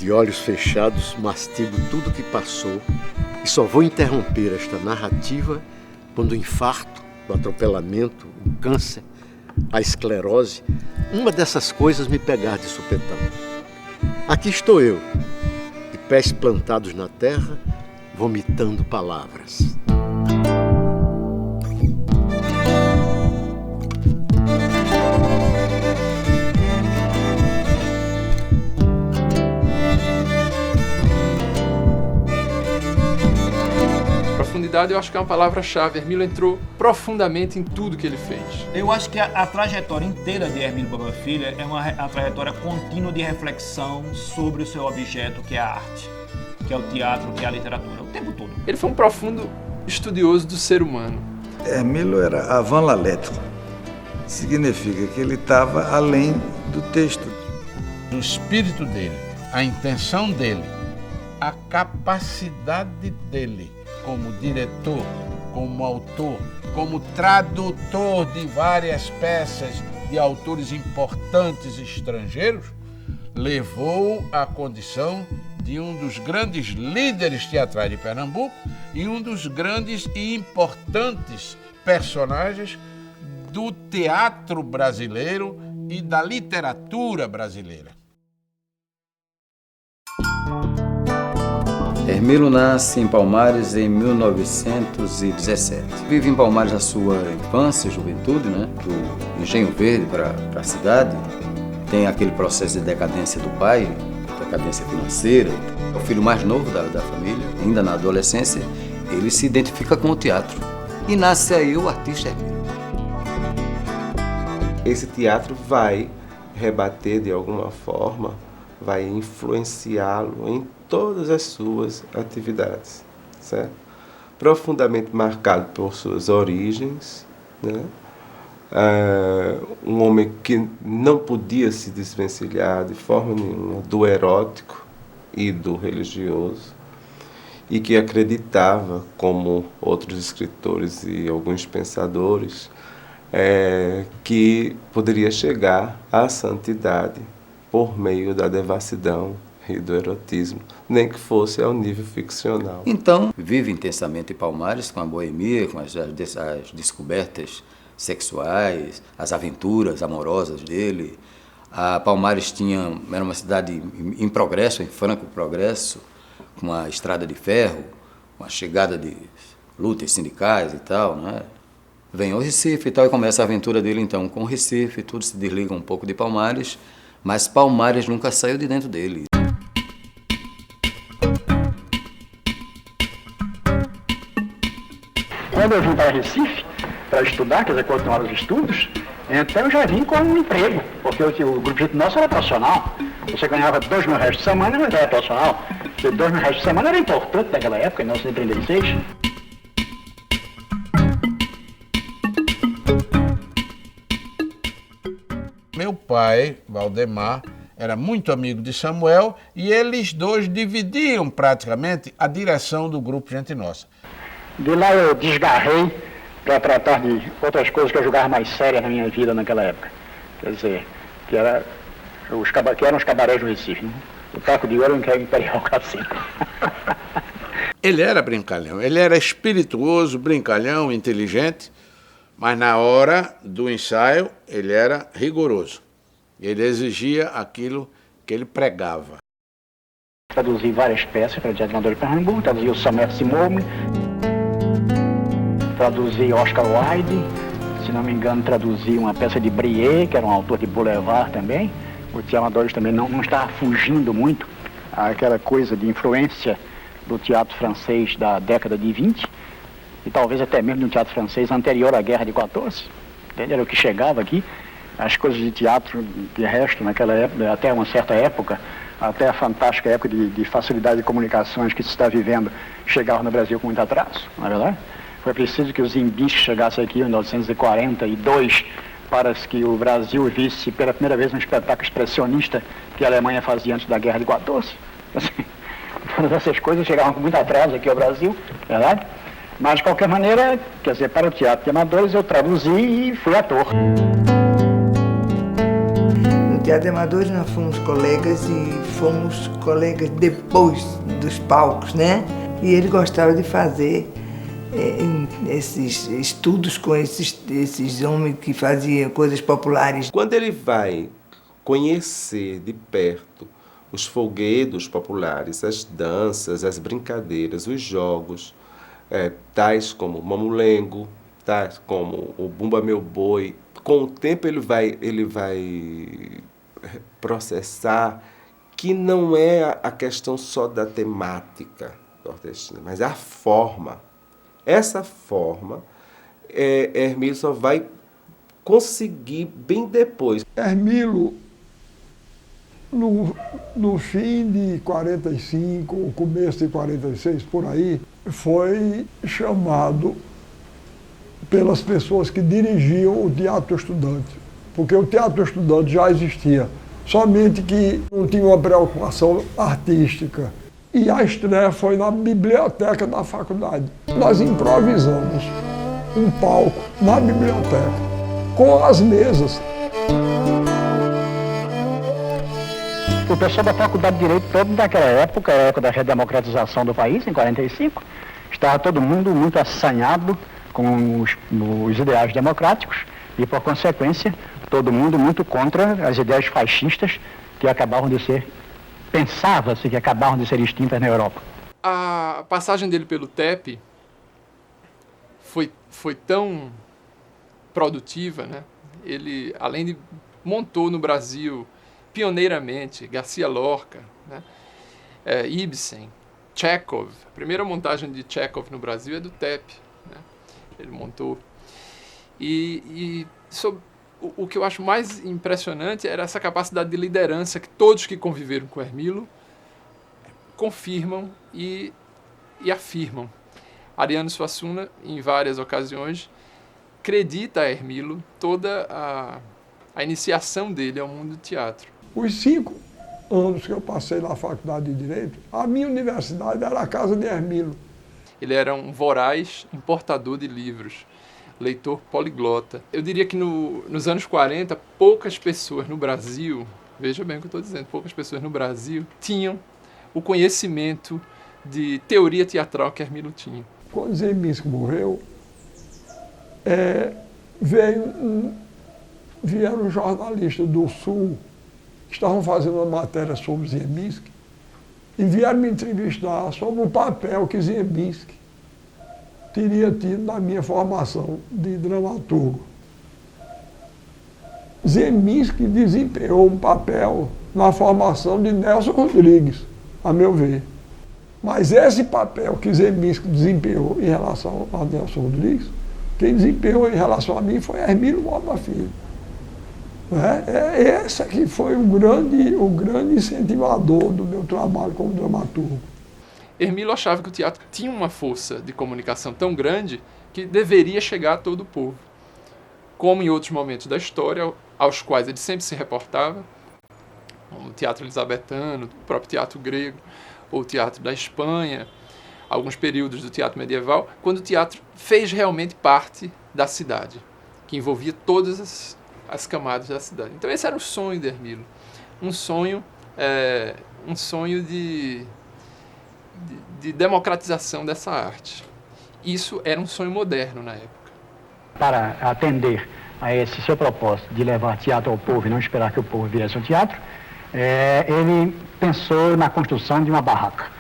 De olhos fechados, mastigo tudo que passou e só vou interromper esta narrativa quando o infarto, o atropelamento, o câncer, a esclerose, uma dessas coisas me pegar de supetão. Aqui estou eu, de pés plantados na terra, vomitando palavras. Profundidade, eu acho que é uma palavra-chave. Hermílio entrou profundamente em tudo que ele fez. Eu acho que a trajetória inteira de Hermílio Baba Filho é uma trajetória contínua de reflexão sobre o seu objeto, que é a arte, que é o teatro, que é a literatura, o tempo todo. Ele foi um profundo estudioso do ser humano. Hermílio era avant la lettre. Significa que ele estava além do texto. O espírito dele, a intenção dele, a capacidade dele como diretor, como autor, como tradutor de várias peças de autores importantes estrangeiros, levou à condição de um dos grandes líderes teatrais de Pernambuco e um dos grandes e importantes personagens do teatro brasileiro e da literatura brasileira. Hermílio nasce em Palmares em 1917. Vive em Palmares a sua infância e juventude, do Engenho Verde para a cidade. Tem aquele processo de decadência do pai, decadência financeira. É o filho mais novo da família, ainda na adolescência. Ele se identifica com o teatro. E nasce aí o artista Hermílio. Esse teatro vai rebater de alguma forma, vai influenciá-lo em todas as suas atividades, certo? Profundamente marcado por suas origens, né? Um homem que não podia se desvencilhar de forma nenhuma do erótico e do religioso, e que acreditava, como outros escritores e alguns pensadores, que poderia chegar à santidade por meio da devassidão e do erotismo, nem que fosse ao nível ficcional. Então, vive intensamente em Palmares, com a boemia, com as descobertas sexuais, as aventuras amorosas dele. A Palmares era uma cidade em progresso, em franco progresso, com a estrada de ferro, com a chegada de lutas sindicais e tal, né? Vem ao Recife e tal, e começa a aventura dele então com o Recife, tudo se desliga um pouco de Palmares, mas Palmares nunca saiu de dentro dele. Quando eu vim para Recife, para estudar, quer dizer, continuar os estudos, então eu já vim com um emprego, porque o grupo jeito nosso era profissional. Você ganhava 2 mil reais de semana, mas era profissional. 2 mil reais de semana era importante naquela época, em 1936. Meu pai, Valdemar, era muito amigo de Samuel e eles dois dividiam praticamente a direção do grupo Gente Nossa. De lá eu desgarrei para tratar de outras coisas que eu julgava mais sérias na minha vida naquela época. Quer dizer, que eram os cabarés do Recife, né? O Taco de Ouro e o Imperial Cassino. Ele era brincalhão, ele era espirituoso, brincalhão, inteligente, mas na hora do ensaio ele era rigoroso. Ele exigia aquilo que ele pregava. Traduzi várias peças para o Teatro Amador de Pernambuco, traduzi o Samuel Simone, traduzi Oscar Wilde, se não me engano traduzi uma peça de Brie, que era um autor de Boulevard também. O Teatro Amador também não estava fugindo muito àquela coisa de influência do teatro francês da década de 20, e talvez até mesmo do teatro francês anterior à Guerra de 14, entende? Era o que chegava aqui. As coisas de teatro, de resto, naquela época, até uma certa época, até a fantástica época de facilidade de comunicações que se está vivendo, chegavam no Brasil com muito atraso, não é verdade? Foi preciso que os imbis chegassem aqui em 1942 para que o Brasil visse pela primeira vez um espetáculo expressionista que a Alemanha fazia antes da Guerra de 14. Assim, todas essas coisas chegavam com muito atraso aqui ao Brasil, verdade? Mas, de qualquer maneira, quer dizer, para o teatro de amadores eu traduzi e fui ator. Teatro Amadores nós fomos colegas e fomos colegas depois dos palcos, né? E ele gostava de fazer esses estudos com esses homens que faziam coisas populares. Quando ele vai conhecer de perto os folguedos populares, as danças, as brincadeiras, os jogos, tais como Mamulengo, tais como o Bumba Meu Boi, com o tempo ele vai processar que não é a questão só da temática nordestina, mas a forma. Essa forma, Hermílio só vai conseguir bem depois. Hermílio, no fim de 45, começo de 46, por aí, foi chamado pelas pessoas que dirigiam o Teatro Estudante, porque o Teatro Estudante já existia, somente que não tinha uma preocupação artística. E a estreia foi na biblioteca da faculdade. Nós improvisamos um palco na biblioteca, com as mesas. O pessoal da Faculdade de Direito, todo naquela época, a época da redemocratização do país, em 45, estava todo mundo muito assanhado com os ideais democráticos e, por consequência, todo mundo muito contra as ideias fascistas que acabavam de ser, pensava-se que acabavam de ser extintas na Europa. A passagem dele pelo TEP foi tão produtiva, né? Ele, além de montou no Brasil pioneiramente Garcia Lorca, né? Ibsen, Chekhov. A primeira montagem de Chekhov no Brasil é do TEP, né? Ele montou. O que eu acho mais impressionante era essa capacidade de liderança que todos que conviveram com Hermílio confirmam e afirmam. Ariano Suassuna, em várias ocasiões, acredita a Hermílio toda a iniciação dele ao mundo do teatro. Os 5 anos que eu passei na Faculdade de Direito, a minha universidade era a casa de Hermílio. Ele era um voraz importador de livros, leitor poliglota. Eu diria que nos anos 40, poucas pessoas no Brasil, veja bem o que eu estou dizendo, poucas pessoas no Brasil tinham o conhecimento de teoria teatral que Hermílio tinha. Quando Zeminski morreu, vieram jornalistas do Sul que estavam fazendo uma matéria sobre Zeminski e vieram me entrevistar sobre o papel que Zeminski teria tido na minha formação de dramaturgo. Zeminski desempenhou um papel na formação de Nelson Rodrigues, a meu ver. Mas esse papel que Zeminski desempenhou em relação a Nelson Rodrigues, quem desempenhou em relação a mim foi Hermílio Borba Filho. Esse que foi o grande incentivador do meu trabalho como dramaturgo. Hermílio achava que o teatro tinha uma força de comunicação tão grande que deveria chegar a todo o povo. Como em outros momentos da história, aos quais ele sempre se reportava, como o teatro elisabetano, o próprio teatro grego, ou o teatro da Espanha, alguns períodos do teatro medieval, quando o teatro fez realmente parte da cidade, que envolvia todas as camadas da cidade. Então esse era o sonho de Hermílio, um sonho de democratização dessa arte. Isso era um sonho moderno na época. Para atender a esse seu propósito de levar teatro ao povo e não esperar que o povo viesse ao teatro, ele pensou na construção de uma barraca,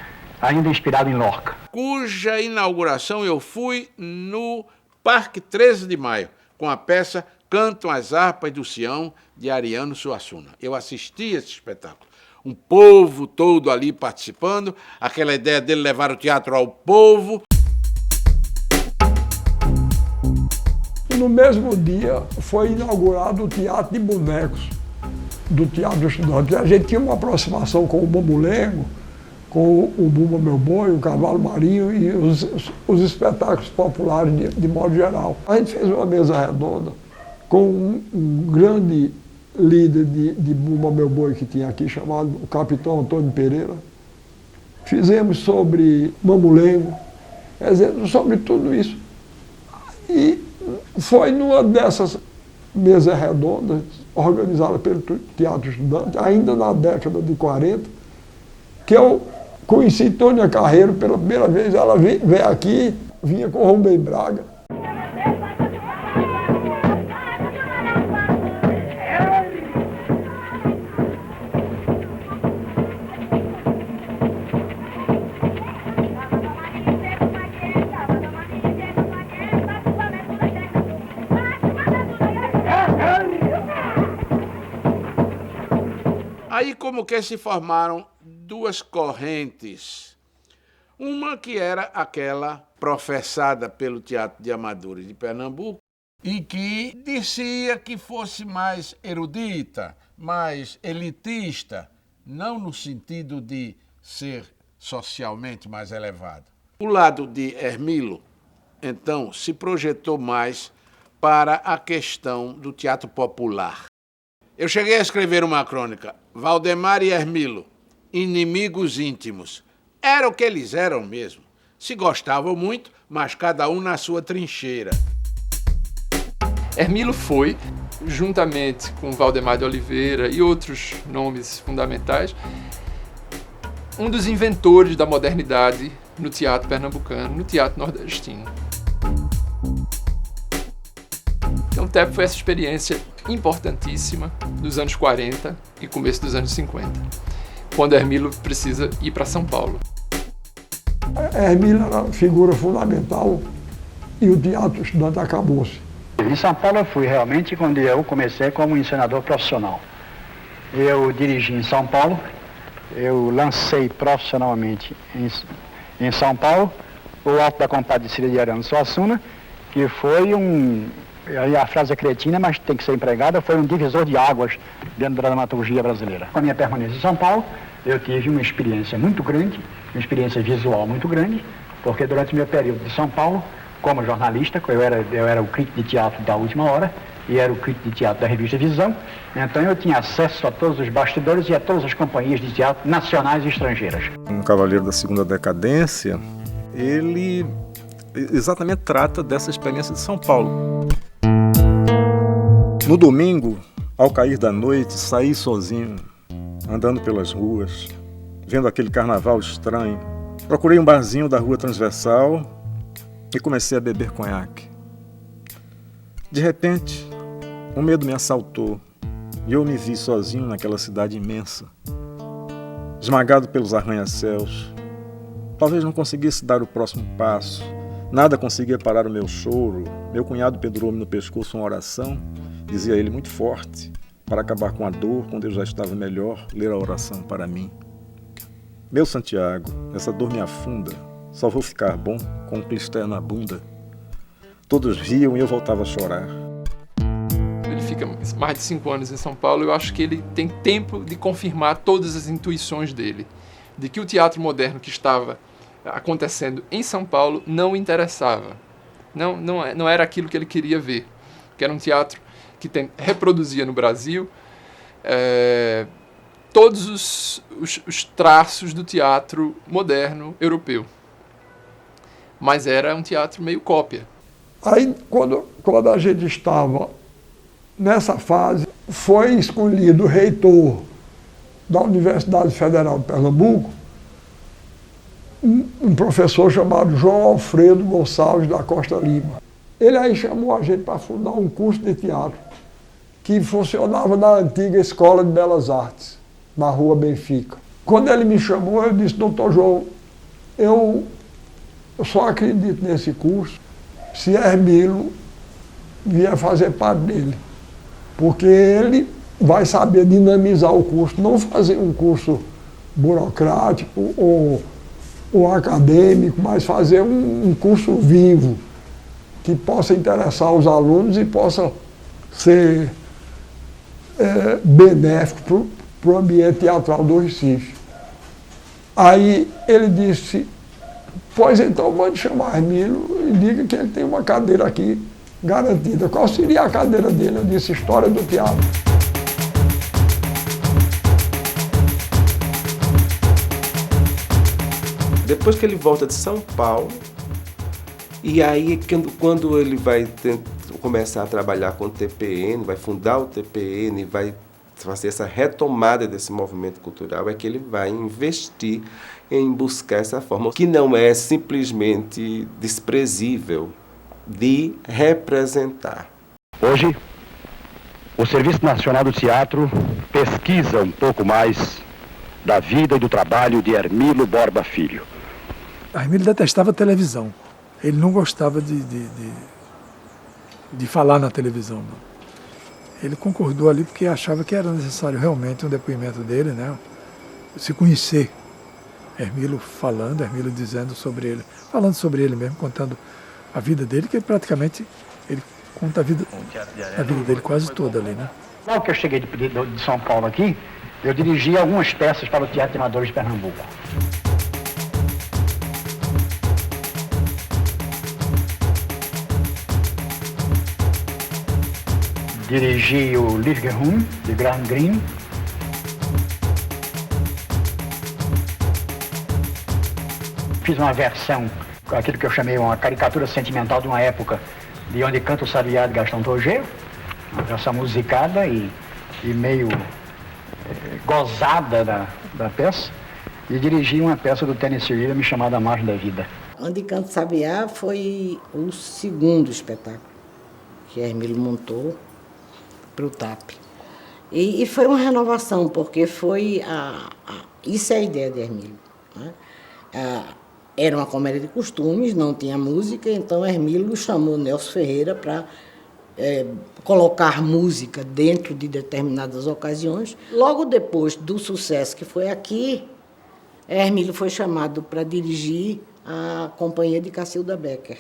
ainda inspirado em Lorca. Cuja inauguração eu fui no Parque 13 de Maio, com a peça Cantam as Harpas do Sião, de Ariano Suassuna. Eu assisti esse espetáculo. Um povo todo ali participando, aquela ideia dele levar o teatro ao povo. No mesmo dia foi inaugurado o Teatro de Bonecos do Teatro Estudante. A gente tinha uma aproximação com o Mamulengo, com o Bumba Meu Boi, o Cavalo Marinho e os espetáculos populares de modo geral. A gente fez uma mesa redonda com um grande líder de Bumba Meu Boi que tinha aqui, chamado o Capitão Antônio Pereira. Fizemos sobre Mamulengo, quer dizer, sobre tudo isso. E foi numa dessas mesas redondas organizada pelo Teatro Estudante, ainda na década de 40, que eu conheci Tônia Carreiro pela primeira vez. Ela veio aqui, vinha com Rubem Braga. Aí como que se formaram duas correntes. Uma que era aquela professada pelo Teatro de Amadores de Pernambuco e que dizia que fosse mais erudita, mais elitista, não no sentido de ser socialmente mais elevada. O lado de Hermilo, então, se projetou mais para a questão do teatro popular. Eu cheguei a escrever uma crônica, Valdemar e Hermilo, inimigos íntimos. Era o que eles eram mesmo. Se gostavam muito, mas cada um na sua trincheira. Hermilo foi, juntamente com Valdemar de Oliveira e outros nomes fundamentais, um dos inventores da modernidade no teatro pernambucano, no teatro nordestino. Então, o TEP foi essa experiência importantíssima dos anos 40 e começo dos anos 50, quando Hermilo precisa ir para São Paulo. Hermilo era uma figura fundamental e o Teatro Estudante acabou-se. Em São Paulo eu fui realmente quando eu comecei como encenador profissional. Eu dirigi em São Paulo, eu lancei profissionalmente em São Paulo o Alto da Compadecida de Ariano Suassuna, que foi aí a frase é cretina, mas tem que ser empregada, foi um divisor de águas dentro da dramaturgia brasileira. Com a minha permanência em São Paulo, eu tive uma experiência muito grande, uma experiência visual muito grande, porque durante o meu período de São Paulo, como jornalista, eu era o crítico de teatro da Última Hora e era o crítico de teatro da revista Visão, então eu tinha acesso a todos os bastidores e a todas as companhias de teatro nacionais e estrangeiras. Um Cavaleiro da Segunda Decadência, ele exatamente trata dessa experiência de São Paulo. No domingo, ao cair da noite, saí sozinho, andando pelas ruas, vendo aquele carnaval estranho. Procurei um barzinho da Rua Transversal e comecei a beber conhaque. De repente, o medo me assaltou e eu me vi sozinho naquela cidade imensa, esmagado pelos arranha-céus. Talvez não conseguisse dar o próximo passo. Nada conseguia parar o meu choro. Meu cunhado pendurou-me no pescoço uma oração, dizia ele muito forte, para acabar com a dor, quando eu já estava melhor, ler a oração para mim. Meu Santiago, essa dor me afunda, só vou ficar bom com um clister na bunda. Todos riam e eu voltava a chorar. Ele fica mais de 5 anos em São Paulo, eu acho que ele tem tempo de confirmar todas as intuições dele, de que o teatro moderno que estava acontecendo em São Paulo não o interessava. Não era aquilo que ele queria ver, que era um teatro que reproduzia no Brasil todos os traços do teatro moderno europeu. Mas era um teatro meio cópia. Aí, quando a gente estava nessa fase, foi escolhido o reitor da Universidade Federal de Pernambuco, um professor chamado João Alfredo Gonçalves da Costa Lima. Ele aí chamou a gente para fundar um curso de teatro que funcionava na antiga Escola de Belas Artes, na Rua Benfica. Quando ele me chamou, eu disse: doutor João, eu só acredito nesse curso se Hermilo vier fazer parte dele, porque ele vai saber dinamizar o curso, não fazer um curso burocrático ou acadêmico, mas fazer um curso vivo, que possa interessar os alunos e possa ser benéfico para o ambiente teatral do Recife. Aí ele disse: pois então mande chamar Hermilo e diga que ele tem uma cadeira aqui garantida. Qual seria a cadeira dele? Eu disse: História do Teatro. Depois que ele volta de São Paulo, e aí quando ele vai começar a trabalhar com o TPN, vai fundar o TPN, vai fazer essa retomada desse movimento cultural, é que ele vai investir em buscar essa forma, que não é simplesmente desprezível, de representar. Hoje, o Serviço Nacional do Teatro pesquisa um pouco mais da vida e do trabalho de Hermílio Borba Filho. Hermílio detestava televisão. Ele não gostava de falar na televisão, não. Ele concordou ali porque achava que era necessário realmente um depoimento dele, né? Se conhecer. Hermílio falando, Hermílio dizendo sobre ele, falando sobre ele mesmo, contando a vida dele, que praticamente ele conta a vida dele quase toda ali, né? Logo que eu cheguei de São Paulo aqui, eu dirigi algumas peças para o Teatro de Amadores de Pernambuco. Dirigi o Living Room, de Graham Greene. Fiz uma versão, aquilo que eu chamei uma caricatura sentimental de uma época, de Onde Canta o Sabiá, de Gastão Torgeiro. Uma versão musicada e meio gozada da peça. E dirigi uma peça do Tennessee Williams chamada A Margem da Vida. Onde Canta o Sabiá foi o segundo espetáculo que Hermílio montou para o TAP. E foi uma renovação, porque foi isso é a ideia de Hermílio, né? Era uma comédia de costumes, não tinha música, então Hermílio chamou Nelson Ferreira para colocar música dentro de determinadas ocasiões. Logo depois do sucesso que foi aqui, Hermílio foi chamado para dirigir a companhia de Cacilda Becker.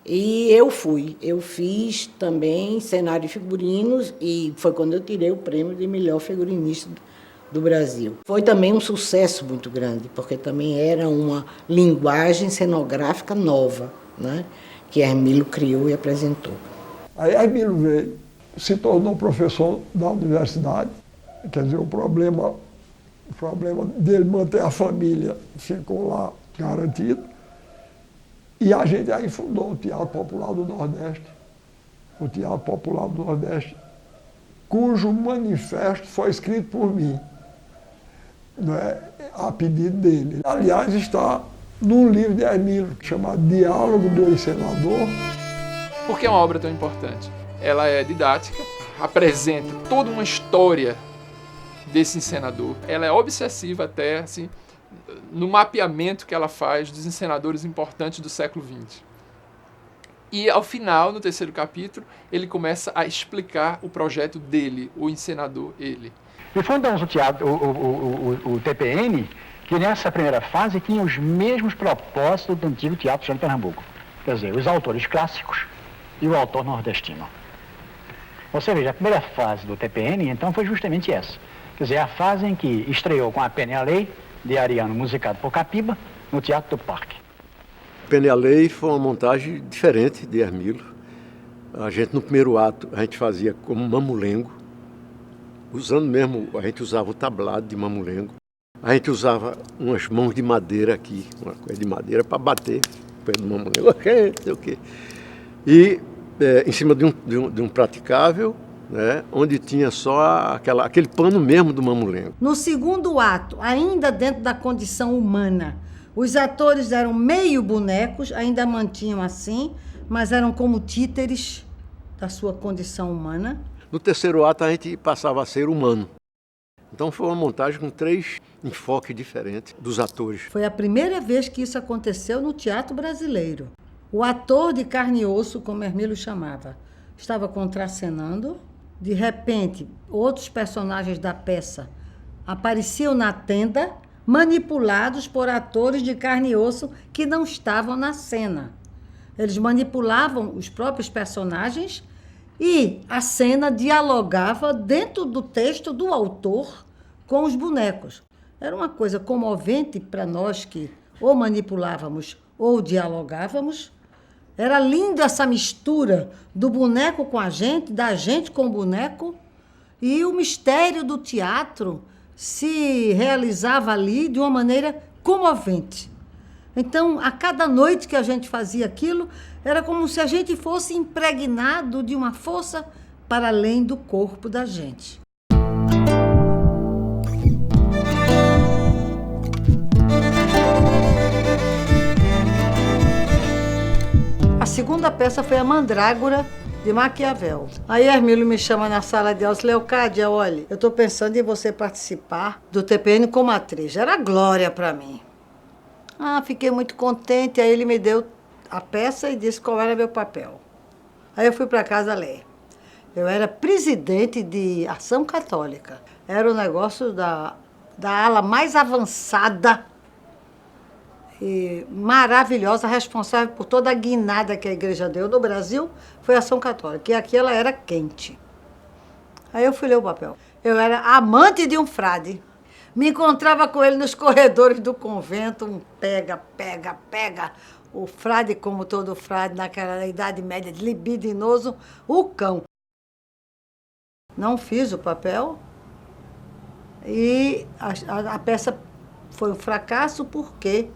E eu fiz também cenário e figurinos, e foi quando eu tirei o prêmio de melhor figurinista do Brasil. Foi também um sucesso muito grande, porque também era uma linguagem cenográfica nova, né, que Hermílio criou e apresentou. Aí Hermílio veio, se tornou professor da universidade, quer dizer, o problema dele manter a família ficou lá garantido. E a gente aí fundou o Teatro Popular do Nordeste, cujo manifesto foi escrito por mim, né, a pedido dele. Aliás, está num livro de Hermílio, chamado Diálogo do Encenador. Por que é uma obra tão importante? Ela é didática, apresenta toda uma história desse encenador. Ela é obsessiva até, assim, no mapeamento que ela faz dos encenadores importantes do século XX. E, ao final, no terceiro capítulo, ele começa a explicar o projeto dele, o encenador, ele. E fundamos o teatro, o TPN, que nessa primeira fase tinha os mesmos propósitos do antigo Teatro de Pernambuco. Quer dizer, os autores clássicos e o autor nordestino. Você veja, a primeira fase do TPN, então, foi justamente essa. Quer dizer, a fase em que estreou com A Pena e a Lei, de Ariano, musicado por Capiba, no Teatro do Parque. Pena e a Lei foi uma montagem diferente de Hermílio. A gente, no primeiro ato, a gente fazia como mamulengo, usando mesmo, a gente usava o tablado de mamulengo. A gente usava umas mãos de madeira aqui, uma coisa de madeira, para bater o pé do mamulengo, não sei o quê. E em cima de um praticável, né, onde tinha só aquele pano mesmo do mamulengo. No segundo ato, ainda dentro da condição humana, os atores eram meio bonecos, ainda mantinham assim, mas eram como títeres da sua condição humana. No terceiro ato, a gente passava a ser humano. Então foi uma montagem com 3 enfoques diferentes dos atores. Foi a primeira vez que isso aconteceu no teatro brasileiro. O ator de carne e osso, como Hermílio chamava, estava contracenando. De repente, outros personagens da peça apareciam na tenda, manipulados por atores de carne e osso que não estavam na cena. Eles manipulavam os próprios personagens e a cena dialogava dentro do texto do autor com os bonecos. Era uma coisa comovente para nós que ou manipulávamos ou dialogávamos. Era linda essa mistura do boneco com a gente, da gente com o boneco, e o mistério do teatro se realizava ali de uma maneira comovente. Então, a cada noite que a gente fazia aquilo, era como se a gente fosse impregnado de uma força para além do corpo da gente. A segunda peça foi a Mandrágora, de Maquiavel. Aí Hermílio me chama na sala de aula e disse: Leocádia, olha, eu estou pensando em você participar do TPN como atriz. Era glória para mim. Fiquei muito contente. Aí ele me deu a peça e disse qual era meu papel. Aí eu fui para casa ler. Eu era presidente de Ação Católica. Era o negócio da ala mais avançada e maravilhosa, responsável por toda a guinada que a igreja deu no Brasil, foi a Ação Católica, e aqui ela era quente. Aí eu fui ler o papel. Eu era amante de um frade. Me encontrava com ele nos corredores do convento, um pega. O frade, como todo frade, naquela Idade Média, libidinoso, o cão. Não fiz o papel e a peça foi um fracasso porque,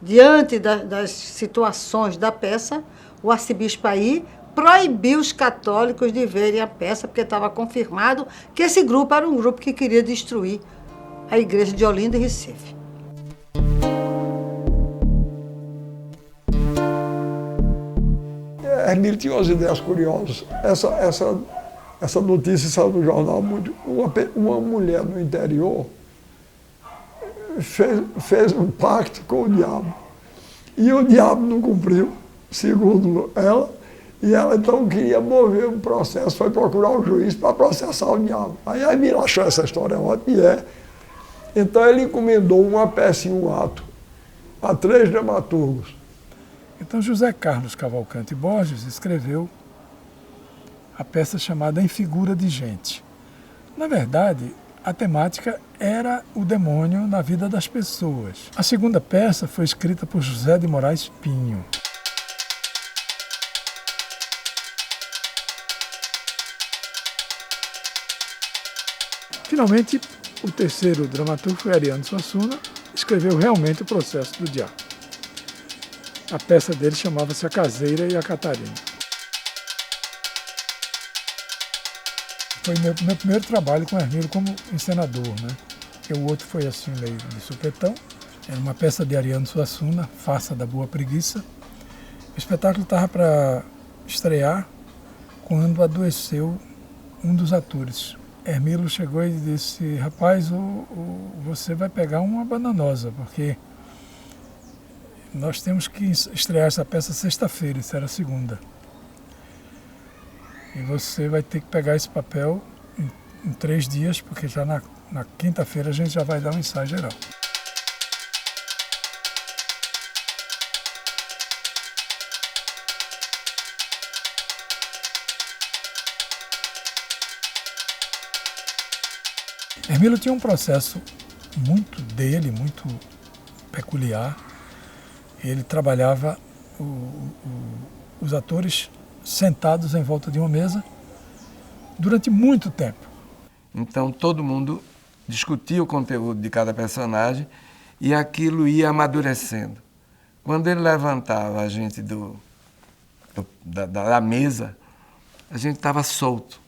diante das situações da peça, o arcebispo aí proibiu os católicos de verem a peça, porque estava confirmado que esse grupo era um grupo que queria destruir a igreja de Olinda e Recife. Hermílio tinha umas ideias curiosas. Essa notícia saiu no jornal muito. Uma mulher no interior fez um pacto com o diabo. E o diabo não cumpriu, segundo ela, e ela então queria mover um processo, foi procurar um juiz para processar o diabo. Aí a Hermílio achou essa história ótima, e é. Então ele encomendou uma peça e um ato a 3 dramaturgos. Então José Carlos Cavalcante Borges escreveu a peça chamada Em Figura de Gente. Na verdade, a temática era o demônio na vida das pessoas. A segunda peça foi escrita por José de Moraes Pinho. Finalmente, o terceiro dramaturgo foi Ariano Suassuna, escreveu realmente o Processo do Diabo. A peça dele chamava-se A Caseira e a Catarina. Foi meu primeiro trabalho com Hermílio como encenador, né? Porque o outro foi assim, meio de supetão. Era uma peça de Ariano Suassuna, Farsa da Boa Preguiça. O espetáculo estava para estrear quando adoeceu um dos atores. Hermílio chegou e disse: rapaz, você vai pegar uma bananosa, porque nós temos que estrear essa peça sexta-feira, isso era segunda. E você vai ter que pegar esse papel em 3 dias, porque já na quinta-feira a gente já vai dar um ensaio geral. Hermílio tinha um processo muito dele, muito peculiar. Ele trabalhava os atores sentados em volta de uma mesa durante muito tempo. Então todo mundo discutia o conteúdo de cada personagem e aquilo ia amadurecendo. Quando ele levantava a gente da mesa, a gente estava solto.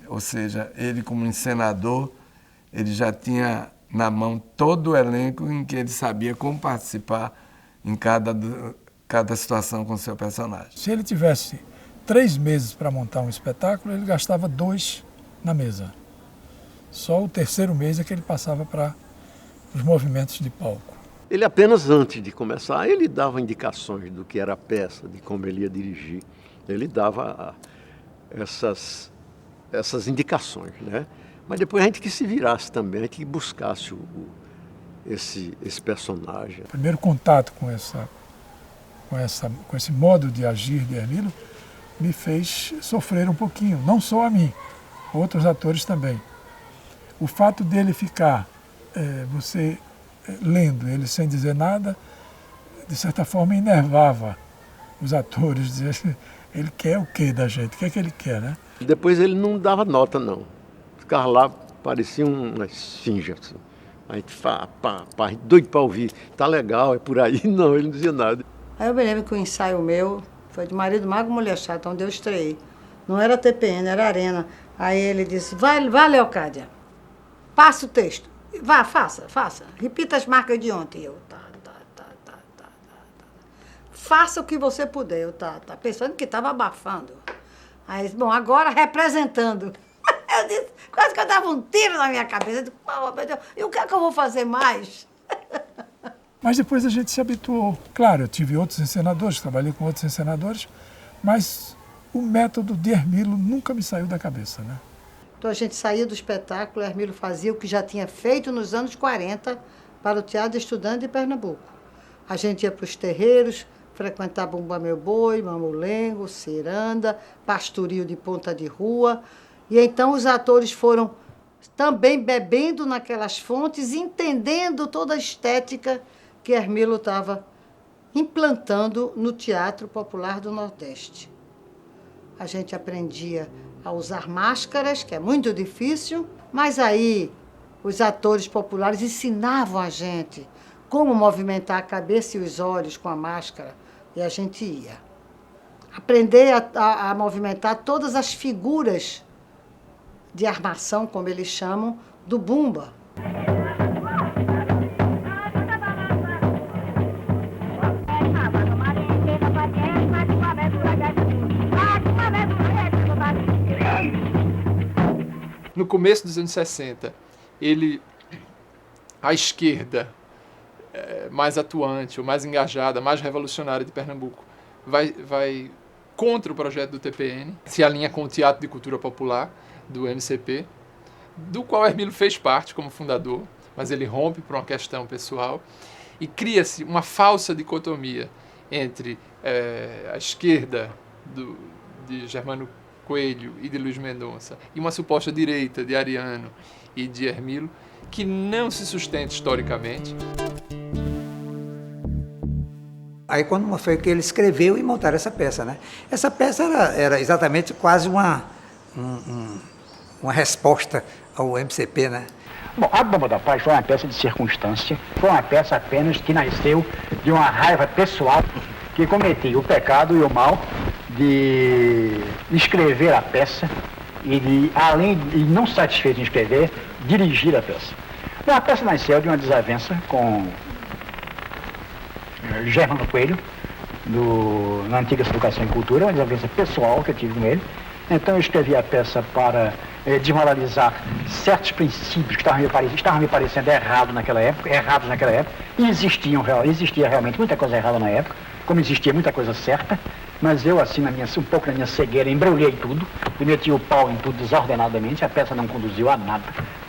Ou seja, ele como encenador, ele já tinha na mão todo o elenco em que ele sabia como participar em cada situação com o seu personagem. Se ele tivesse 3 meses para montar um espetáculo, ele gastava 2 na mesa. Só o terceiro mês é que ele passava para os movimentos de palco. Ele apenas antes de começar, ele dava indicações do que era a peça, de como ele ia dirigir. Ele dava essas indicações, né? Mas depois a gente que se virasse também, a gente que buscasse esse personagem. O primeiro contato com esse modo de agir de Hermílio me fez sofrer um pouquinho, não só a mim, outros atores também. O fato dele ficar, você lendo ele sem dizer nada, de certa forma enervava os atores, dizia, ele quer o quê da gente, o que é que ele quer, né? Depois ele não dava nota, não. Ficava lá, parecia uma esfinge, assim, A gente doido para ouvir. Tá legal, é por aí. Não, ele não dizia nada. Aí eu me lembro que o ensaio meu foi de Marido Mago, Mulher Chata, onde eu estreiei. Não era TPN, era Arena. Aí ele disse, vai Leocádia, passa o texto. Vá, faça. Repita as marcas de ontem. Eu, tá. Faça o que você puder. Eu, tá. Pensando que estava abafando. Aí, bom, agora representando. Eu disse, quase que eu dava um tiro na minha cabeça. Eu disse, oh, meu Deus, e o que é que eu vou fazer mais? Mas depois a gente se habituou. Claro, eu tive outros encenadores, trabalhei com outros encenadores, mas o método de Hermilo nunca me saiu da cabeça, né? Então a gente saía do espetáculo, Hermilo fazia o que já tinha feito nos anos 40 para o Teatro Estudante de Pernambuco. A gente ia para os terreiros, frequentar Bumba Meu Boi, Mamulengo, Ciranda, Pastoril de Ponta de Rua. E então os atores foram também bebendo naquelas fontes, entendendo toda a estética que Hermilo estava implantando no Teatro Popular do Nordeste. A gente aprendia a usar máscaras, que é muito difícil, mas aí os atores populares ensinavam a gente como movimentar a cabeça e os olhos com a máscara, e a gente ia. Aprender a movimentar todas as figuras de armação, como eles chamam, do bumba. No começo dos anos 60, a esquerda mais atuante, ou mais engajada, mais revolucionária de Pernambuco, vai contra o projeto do TPN, se alinha com o Teatro de Cultura Popular, do MCP, do qual Hermilo fez parte como fundador, mas ele rompe por uma questão pessoal, e cria-se uma falsa dicotomia entre a esquerda de Germano Coelho e de Luiz Mendonça, e uma suposta direita de Ariano e de Hermilo, que não se sustenta historicamente. Aí quando foi que ele escreveu e montaram essa peça, né? Essa peça era exatamente quase uma resposta ao MCP, né? Bom, A Bomba da Paz foi uma peça de circunstância, foi uma peça apenas que nasceu de uma raiva pessoal que cometi o pecado e o mal de escrever a peça e além de não satisfeito em escrever, dirigir a peça. Bom, a peça nasceu de uma desavença com Germano Coelho, na antiga Educação e Cultura, uma desavença pessoal que eu tive com ele. Então eu escrevi a peça para desmoralizar certos princípios que estavam me parecendo errados naquela época, e existia realmente muita coisa errada na época, como existia muita coisa certa, mas eu, assim, um pouco na minha cegueira, embrulhei tudo, e meti o pau em tudo desordenadamente, a peça não conduziu a nada,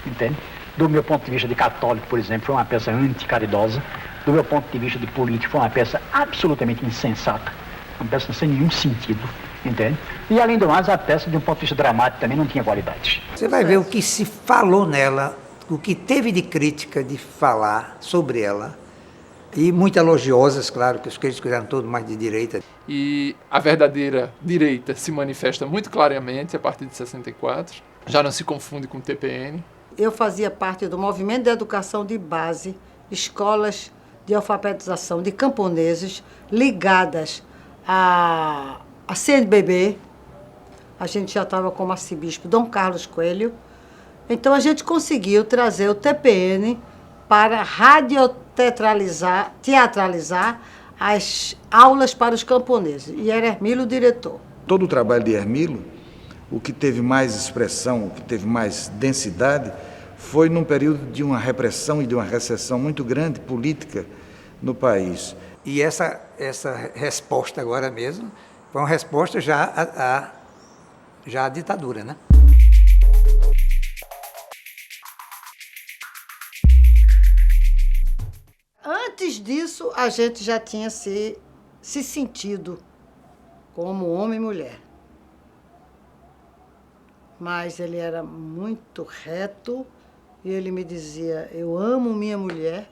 entende? Do meu ponto de vista de católico, por exemplo, foi uma peça anticaridosa. Do meu ponto de vista de político, foi uma peça absolutamente insensata, uma peça sem nenhum sentido, entende? E, além do mais, a peça, de um ponto de vista dramático, também não tinha qualidade. Você vai ver o que se falou nela, o que teve de crítica de falar sobre ela, e muito elogiosas, claro, que os críticos eram todos mais de direita. E a verdadeira direita se manifesta muito claramente a partir de 64, já não se confunde com o TPN. Eu fazia parte do movimento de educação de base, escolas de alfabetização de camponeses ligadas à CNBB. A gente já estava como arcebispo Dom Carlos Coelho. Então a gente conseguiu trazer o TPN para teatralizar as aulas para os camponeses. E era Hermilo o diretor. Todo o trabalho de Hermilo, o que teve mais expressão, o que teve mais densidade, foi num período de uma repressão e de uma recessão muito grande política no país. E essa resposta agora mesmo foi uma resposta já à ditadura, né? Antes disso, a gente já tinha se sentido como homem e mulher. Mas ele era muito reto e ele me dizia, eu amo minha mulher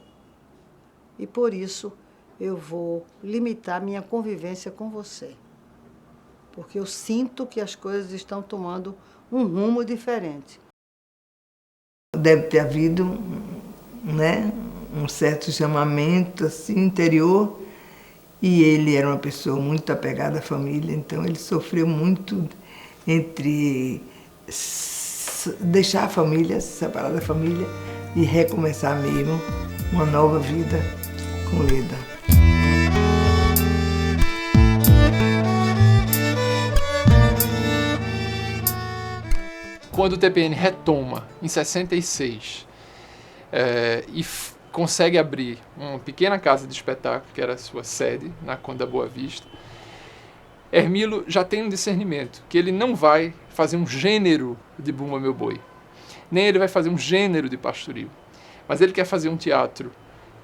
e por isso eu vou limitar minha convivência com você. Porque eu sinto que as coisas estão tomando um rumo diferente. Deve ter havido né? Um certo chamamento assim, interior, e ele era uma pessoa muito apegada à família, então ele sofreu muito entre deixar a família, se separar da família e recomeçar mesmo uma nova vida com Leda. Quando o TPN retoma, em 66, e consegue abrir uma pequena casa de espetáculo, que era a sua sede, na Conde da Boa Vista, Hermilo já tem um discernimento, que ele não vai fazer um gênero de Bumba Meu Boi, nem ele vai fazer um gênero de Pastoril, mas ele quer fazer um teatro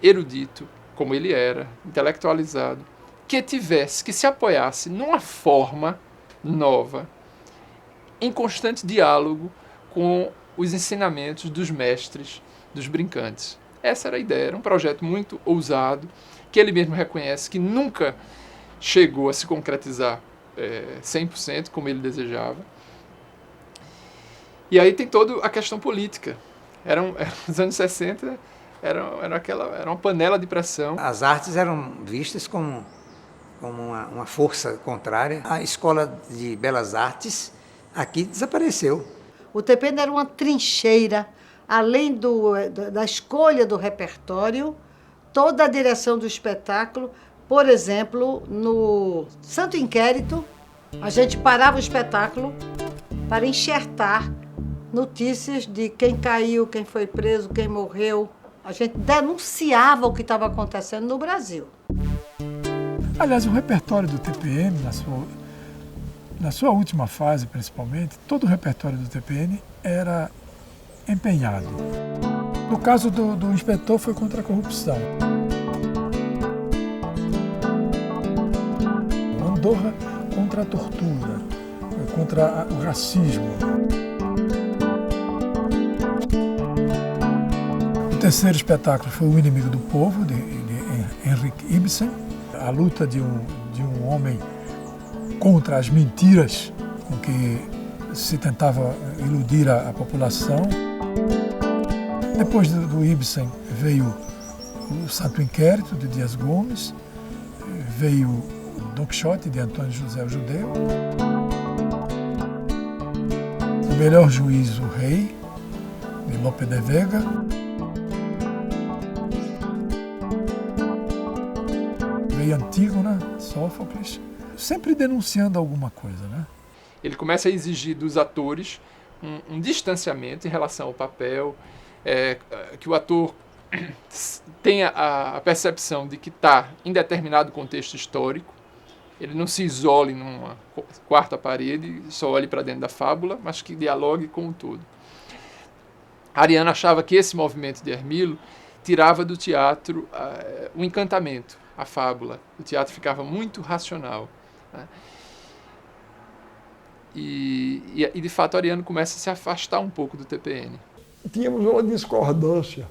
erudito, como ele era, intelectualizado, que se apoiasse numa forma nova, em constante diálogo com os ensinamentos dos mestres, dos brincantes. Essa era a ideia, era um projeto muito ousado, que ele mesmo reconhece que nunca chegou a se concretizar 100% como ele desejava. E aí tem toda a questão política. Os anos 60 era uma panela de pressão. As artes eram vistas como uma força contrária. A Escola de Belas Artes aqui desapareceu. O TPN era uma trincheira, além da escolha do repertório, toda a direção do espetáculo. Por exemplo, no Santo Inquérito, a gente parava o espetáculo para enxertar notícias de quem caiu, quem foi preso, quem morreu. A gente denunciava o que estava acontecendo no Brasil. Aliás, o repertório do TPM, na sua última fase principalmente, todo o repertório do TPM era empenhado. No caso do inspetor foi contra a corrupção. Andorra contra a tortura, contra o racismo. O terceiro espetáculo foi O Inimigo do Povo, de Henrik Ibsen, a luta de um homem contra as mentiras com que se tentava iludir a população. Depois do Ibsen veio o Santo Inquérito, de Dias Gomes, veio o Don Quixote, de Antônio José o Judeu, O Melhor Juiz, o Rei, de Lope de Vega, veio Antígona, Sófocles, sempre denunciando alguma coisa, né? Ele começa a exigir dos atores um distanciamento em relação ao papel, que o ator tenha a percepção de que está em determinado contexto histórico, ele não se isole numa quarta parede, só olhe para dentro da fábula, mas que dialogue com o todo. Ariano achava que esse movimento de Hermilo tirava do teatro o encantamento, a fábula. O teatro ficava muito racional, né? E de fato Ariano começa a se afastar um pouco do TPN. Tínhamos uma discordância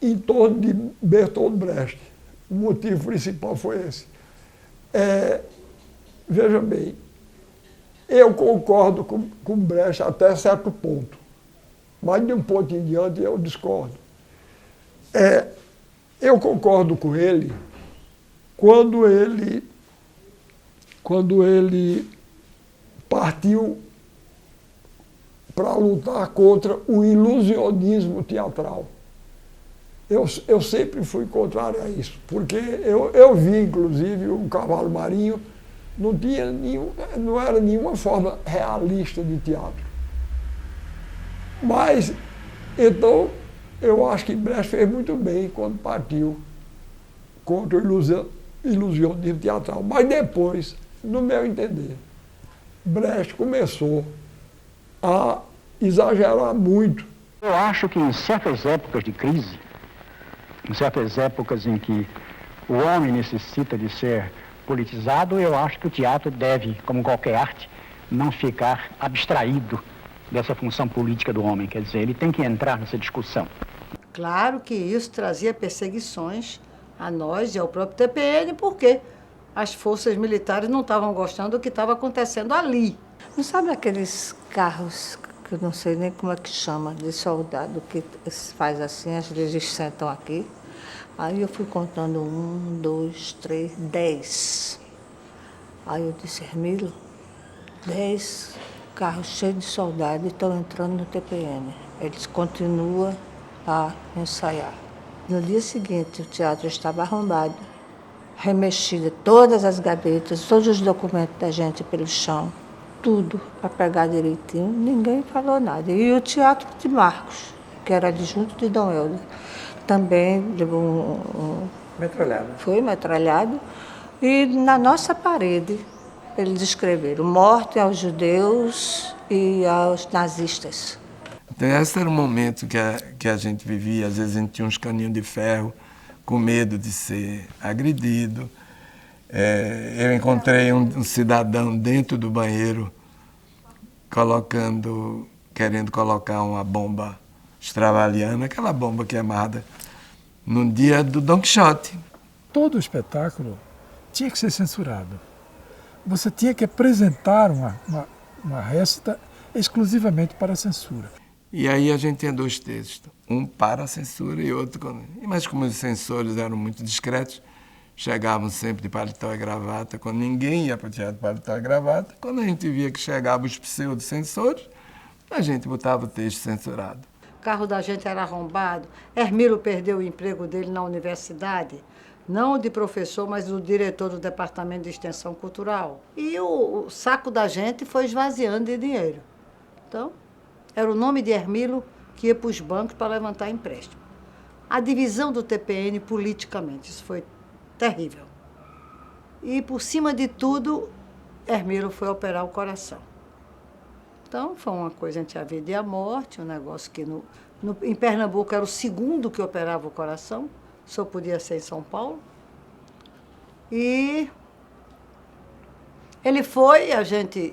em torno de Bertolt Brecht. O motivo principal foi esse. Veja bem, eu concordo com Brecht até certo ponto, mas de um ponto em diante eu discordo. Eu concordo com ele quando ele partiu para lutar contra o ilusionismo teatral. Eu sempre fui contrário a isso, porque eu vi, inclusive, o Cavalo Marinho não era nenhuma forma realista de teatro. Mas, então, eu acho que Brecht fez muito bem quando partiu contra o ilusionismo teatral. Mas depois, no meu entender, Brecht começou a exagerar muito. Eu acho que em certas épocas de crise, em certas épocas em que o homem necessita de ser politizado, eu acho que o teatro deve, como qualquer arte, não ficar abstraído dessa função política do homem. Quer dizer, ele tem que entrar nessa discussão. Claro que isso trazia perseguições a nós e ao próprio TPN, porque as forças militares não estavam gostando do que estava acontecendo ali. Não sabe aqueles carros que eu não sei nem como é que chama, de soldado que faz assim, às vezes eles sentam aqui. Aí eu fui contando 1, 2, 3, 10. Aí eu disse, Hermílio, 10 carros cheios de soldados estão entrando no TPM. Eles continuam a ensaiar. No dia seguinte, o teatro estava arrombado, remexido, todas as gavetas, todos os documentos da gente pelo chão, tudo para pegar direitinho, ninguém falou nada. E o Teatro de Marcos, que era adjunto de Dom Helder, também levou metralhado. Foi metralhado. E na nossa parede, eles escreveram morte aos judeus e aos nazistas. Então, esse era o momento que a gente vivia. Às vezes a gente tinha uns caninhos de ferro com medo de ser agredido. Eu encontrei um cidadão dentro do banheiro querendo colocar uma bomba extravaliana, aquela bomba que é amada, no dia do Don Quixote. Todo o espetáculo tinha que ser censurado. Você tinha que apresentar uma récita exclusivamente para a censura. E aí a gente tinha 2 textos, um para a censura e outro... Mas como os censores eram muito discretos, chegavam sempre de paletó e gravata, quando ninguém ia para o teatro de paletó e gravata. Quando a gente via que chegavam os pseudo-censores, a gente botava o texto censurado. O carro da gente era arrombado. Hermílio perdeu o emprego dele na universidade, não de professor, mas do diretor do Departamento de Extensão Cultural. E o saco da gente foi esvaziando de dinheiro. Então, era o nome de Hermílio que ia para os bancos para levantar empréstimo. A divisão do TPN politicamente, isso foi terrível. E, por cima de tudo, Hermílio foi operar o coração. Então, foi uma coisa entre a vida e a morte, um negócio que em Pernambuco era o segundo que operava o coração, só podia ser em São Paulo. E ele foi,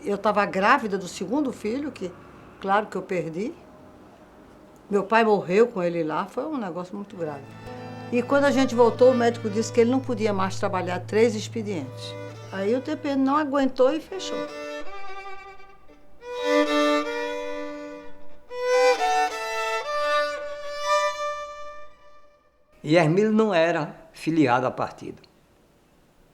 eu estava grávida do segundo filho, que claro que eu perdi. Meu pai morreu com ele lá, foi um negócio muito grave. E quando a gente voltou, o médico disse que ele não podia mais trabalhar 3 expedientes. Aí o TPN não aguentou e fechou. E Hermílio não era filiado a partido.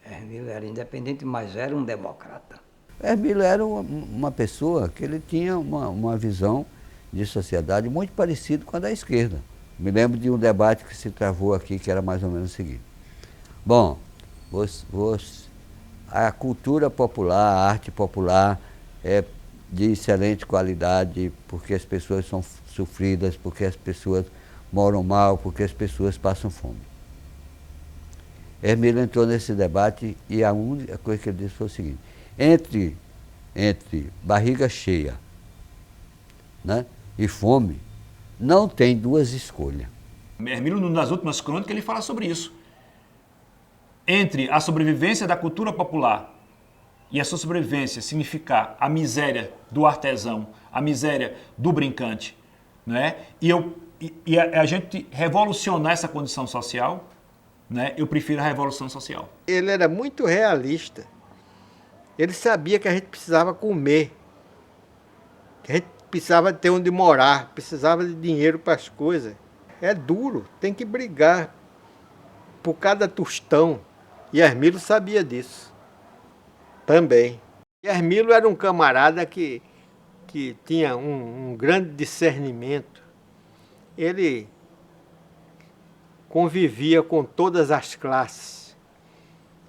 Hermílio era independente, mas era um democrata. Hermílio era uma pessoa que ele tinha uma visão de sociedade muito parecida com a da esquerda. Me lembro de um debate que se travou aqui, que era mais ou menos o seguinte. Bom, a cultura popular, a arte popular é de excelente qualidade porque as pessoas são sofridas, porque as pessoas moram mal, porque as pessoas passam fome. Hermílio entrou nesse debate e a única coisa que ele disse foi o seguinte: entre barriga cheia, né, e fome, não tem 2 escolhas. Hermílio, nas últimas crônicas, ele fala sobre isso. Entre a sobrevivência da cultura popular e a sua sobrevivência significar a miséria do artesão, a miséria do brincante, né? E a gente revolucionar essa condição social, né? Eu prefiro a revolução social. Ele era muito realista. Ele sabia que a gente precisava comer, que a gente precisava ter onde morar, precisava de dinheiro para as coisas. É duro, tem que brigar por cada tostão. E Hermílio sabia disso também. E Hermílio era um camarada que tinha um grande discernimento. Ele convivia com todas as classes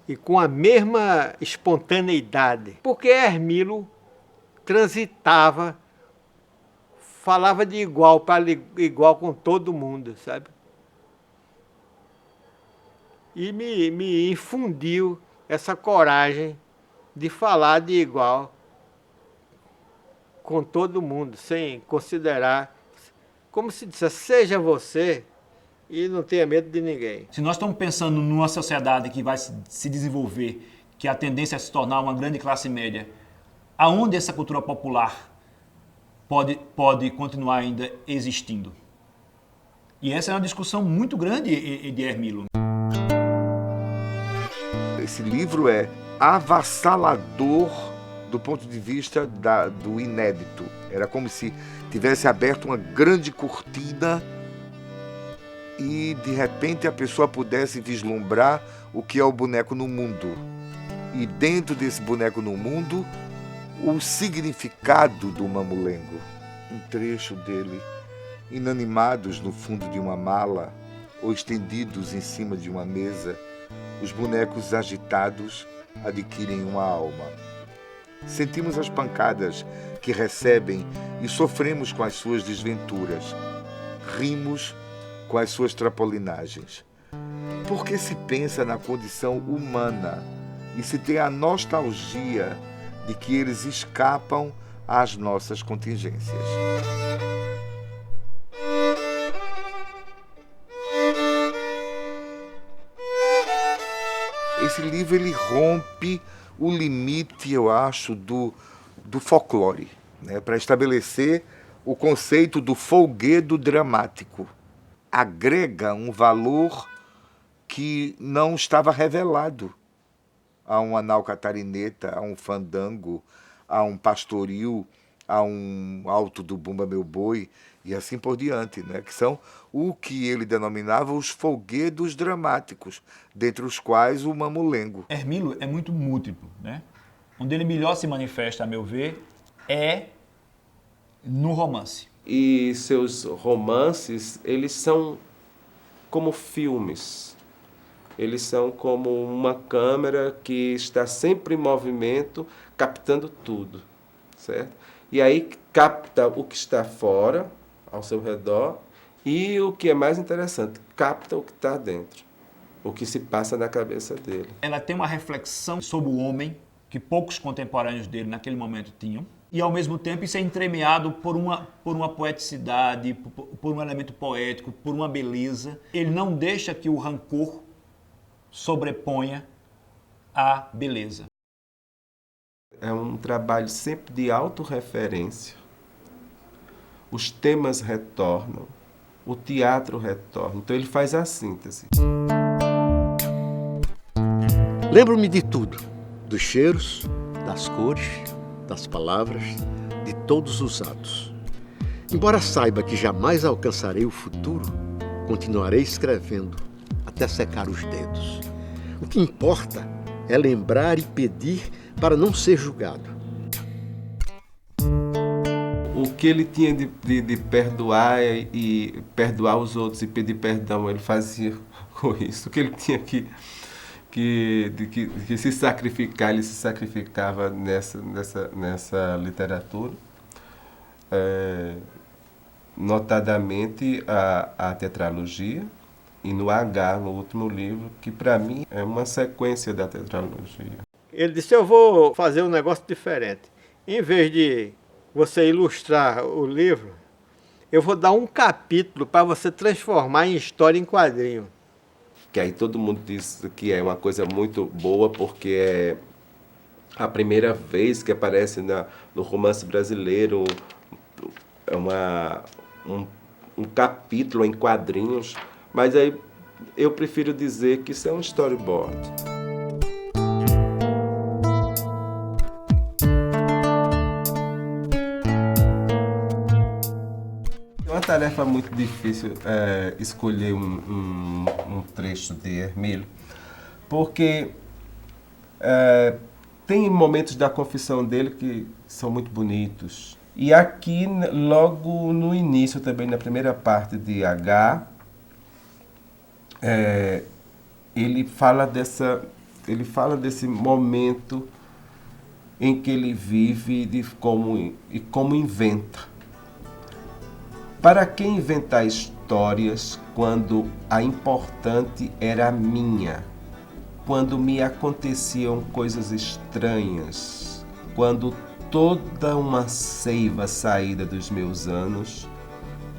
e com a mesma espontaneidade, porque Hermílio transitava, falava de igual para igual com todo mundo, sabe? E me infundiu essa coragem de falar de igual com todo mundo, sem considerar, como se dissesse, seja você e não tenha medo de ninguém. Se nós estamos pensando numa sociedade que vai se desenvolver, que a tendência é se tornar uma grande classe média, aonde essa cultura popular pode continuar ainda existindo? E essa é uma discussão muito grande de Hermílio. Esse livro é avassalador do ponto de vista do inédito. Era como se tivesse aberto uma grande cortina e, de repente, a pessoa pudesse vislumbrar o que é o boneco no mundo. E dentro desse boneco no mundo, o significado do mamulengo. Um trecho dele, inanimados no fundo de uma mala ou estendidos em cima de uma mesa, os bonecos agitados adquirem uma alma. Sentimos as pancadas que recebem e sofremos com as suas desventuras. Rimos com as suas trapolinagens. Porque se pensa na condição humana e se tem a nostalgia de que eles escapam às nossas contingências. Esse livro ele rompe o limite, eu acho, do folclore, né, para estabelecer o conceito do folguedo dramático. Agrega um valor que não estava revelado a um anal catarineta, a um fandango, a um pastoril, a um alto do Bumba Meu Boi e assim por diante, né? Que são o que ele denominava os folguedos dramáticos, dentre os quais o mamulengo. Hermílio é muito múltiplo, né? Onde ele melhor se manifesta, a meu ver, é no romance. E seus romances, eles são como filmes. Eles são como uma câmera que está sempre em movimento, captando tudo, certo? E aí capta o que está fora, ao seu redor, e o que é mais interessante, capta o que está dentro, o que se passa na cabeça dele. Ela tem uma reflexão sobre o homem que poucos contemporâneos dele naquele momento tinham, e ao mesmo tempo isso é entremeado por uma poeticidade, por um elemento poético, por uma beleza. Ele não deixa que o rancor sobreponha a beleza. É um trabalho sempre de autorreferência. Os temas retornam, o teatro retorna. Então ele faz a síntese. Lembro-me de tudo, dos cheiros, das cores, das palavras, de todos os atos. Embora saiba que jamais alcançarei o futuro, continuarei escrevendo até secar os dedos. O que importa é lembrar e pedir para não ser julgado. O que ele tinha de perdoar e perdoar os outros e pedir perdão, ele fazia com isso. O que ele tinha que se sacrificar, ele se sacrificava nessa literatura. Notadamente a tetralogia, e no H, no último livro, que para mim é uma sequência da tetralogia. Ele disse, eu vou fazer um negócio diferente. Em vez de você ilustrar o livro, eu vou dar um capítulo para você transformar em história em quadrinho. Que aí todo mundo diz que é uma coisa muito boa, porque é a primeira vez que aparece no romance brasileiro um capítulo em quadrinhos, mas aí eu prefiro dizer que isso é um storyboard. É uma tarefa muito difícil escolher um trecho de Hermílio, porque tem momentos da confissão dele que são muito bonitos. E aqui, logo no início, também na primeira parte de H, ele fala desse momento em que ele vive e como inventa. Para que inventar histórias quando a importante era a minha? Quando me aconteciam coisas estranhas? Quando toda uma seiva saída dos meus anos?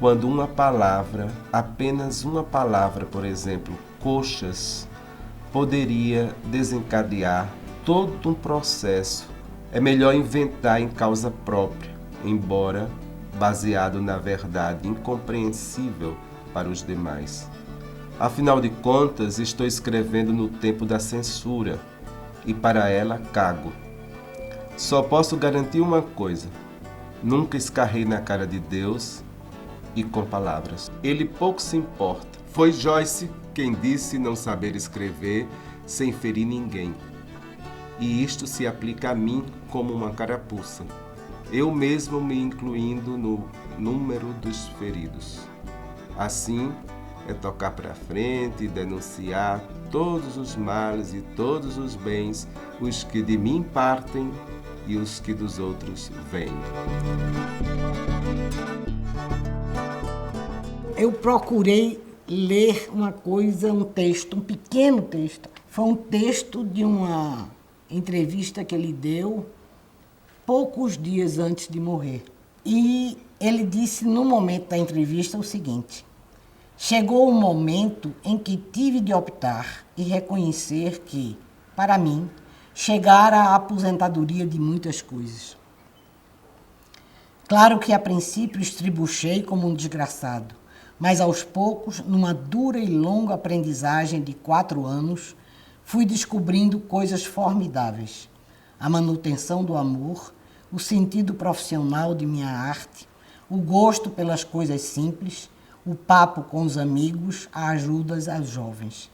Quando uma palavra, apenas uma palavra, por exemplo, coxas, poderia desencadear todo um processo. É melhor inventar em causa própria, embora baseado na verdade incompreensível para os demais. Afinal de contas, estou escrevendo no tempo da censura e para ela cago. Só posso garantir uma coisa: nunca escarrei na cara de Deus e com palavras. Ele pouco se importa. Foi Joyce quem disse não saber escrever sem ferir ninguém. E isto se aplica a mim como uma carapuça, eu mesmo me incluindo no número dos feridos. Assim, é tocar para frente e denunciar todos os males e todos os bens, os que de mim partem e os que dos outros vêm. Eu procurei ler uma coisa, um texto, um pequeno texto. Foi um texto de uma entrevista que ele deu poucos dias antes de morrer. E ele disse no momento da entrevista o seguinte: chegou o momento em que tive de optar e reconhecer que, para mim, chegara a aposentadoria de muitas coisas. Claro que a princípio estribuchei como um desgraçado, mas aos poucos, numa dura e longa aprendizagem de 4 anos, fui descobrindo coisas formidáveis. A manutenção do amor, o sentido profissional de minha arte, o gosto pelas coisas simples, o papo com os amigos, a ajudas aos jovens.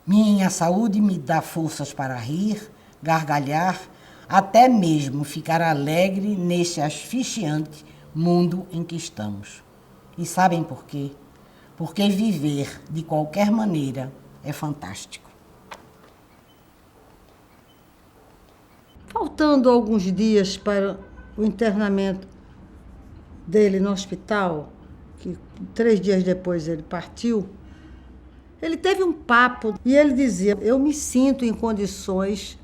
Minha saúde me dá forças para rir, gargalhar, até mesmo ficar alegre neste asfixiante mundo em que estamos. E sabem por quê? Porque viver de qualquer maneira é fantástico. Faltando alguns dias para o internamento dele no hospital, que 3 dias depois ele partiu, ele teve um papo e ele dizia: eu me sinto em condições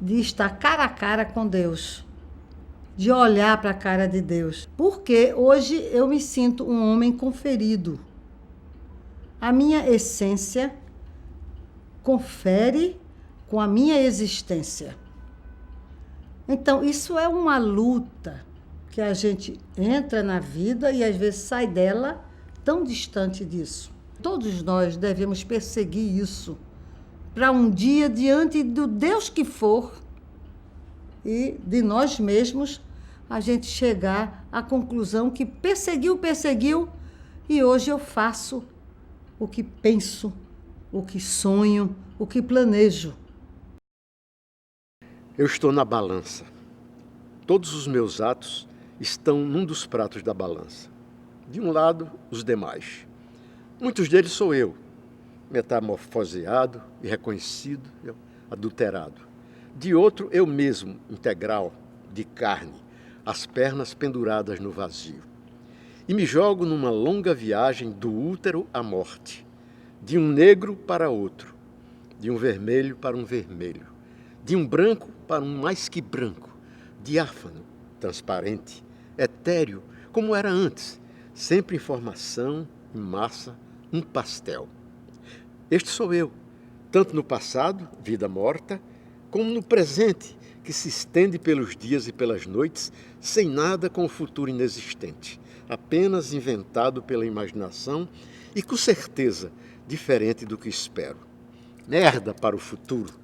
de estar cara a cara com Deus, de olhar para a cara de Deus, porque hoje eu me sinto um homem conferido. A minha essência confere com a minha existência. Então, isso é uma luta que a gente entra na vida e às vezes sai dela tão distante disso. Todos nós devemos perseguir isso para um dia, diante do Deus que for e de nós mesmos, a gente chegar à conclusão que perseguiu, e hoje eu faço o que penso, o que sonho, o que planejo. Eu estou na balança. Todos os meus atos estão num dos pratos da balança. De um lado, os demais. Muitos deles sou eu, metamorfoseado, irreconhecido, adulterado. De outro, eu mesmo, integral, de carne, as pernas penduradas no vazio. E me jogo numa longa viagem do útero à morte, de um negro para outro, de um vermelho para um vermelho, de um branco para um mais que branco, diáfano, transparente, etéreo, como era antes, sempre em formação, em massa, um pastel. Este sou eu, tanto no passado, vida morta, como no presente, que se estende pelos dias e pelas noites, sem nada com o futuro inexistente, apenas inventado pela imaginação e com certeza diferente do que espero. Merda para o futuro.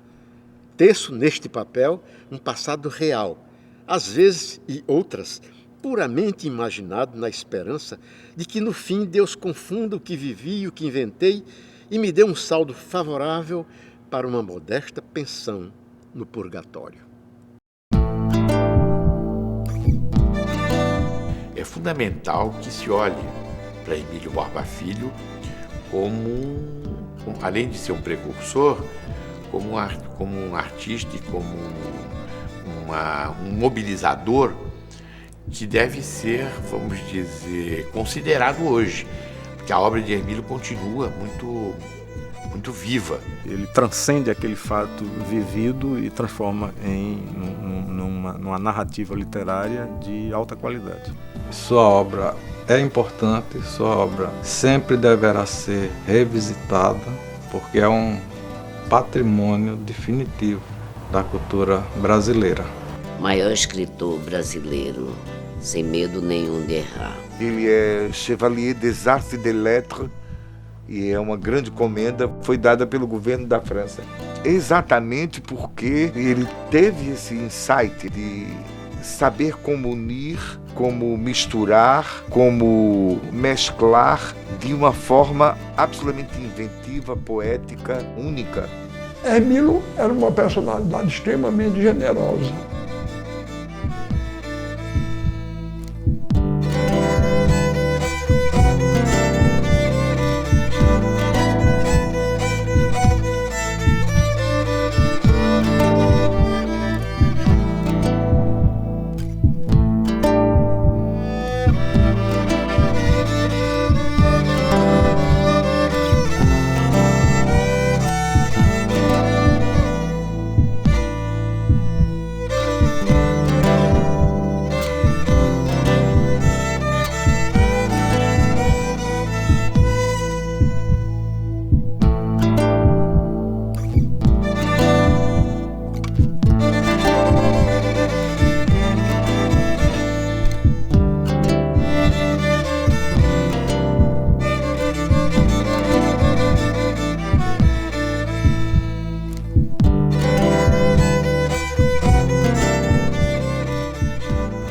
Teço neste papel um passado real, às vezes e outras puramente imaginado na esperança de que no fim Deus confunda o que vivi e o que inventei e me dê um saldo favorável para uma modesta pensão no purgatório. É fundamental que se olhe para Emílio Borba Filho como, além de ser um precursor, como um artista e como um mobilizador que deve ser, vamos dizer, considerado hoje, porque a obra de Hermílio continua muito viva. Ele transcende aquele fato vivido e transforma numa narrativa literária de alta qualidade. Sua obra é importante, sua obra sempre deverá ser revisitada, porque é um patrimônio definitivo da cultura brasileira. Maior escritor brasileiro, sem medo nenhum de errar. Ele é Chevalier des Arts et des Lettres e é uma grande comenda, foi dada pelo governo da França. Exatamente porque ele teve esse insight de saber como unir, como misturar, como mesclar de uma forma absolutamente inventiva, poética, única. Hermílio era uma personalidade extremamente generosa.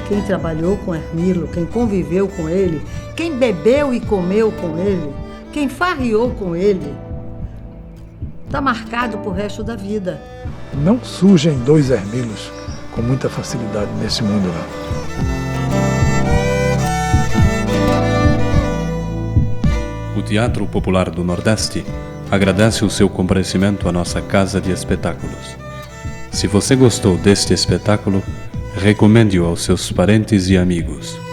Quem trabalhou com Hermílio, quem conviveu com ele, quem bebeu e comeu com ele, quem farriou com ele, está marcado pro resto da vida. Não surgem dois Hermílios com muita facilidade nesse mundo, não. O Teatro Popular do Nordeste agradece o seu comparecimento à nossa casa de espetáculos. Se você gostou deste espetáculo, recomende-o aos seus parentes e amigos.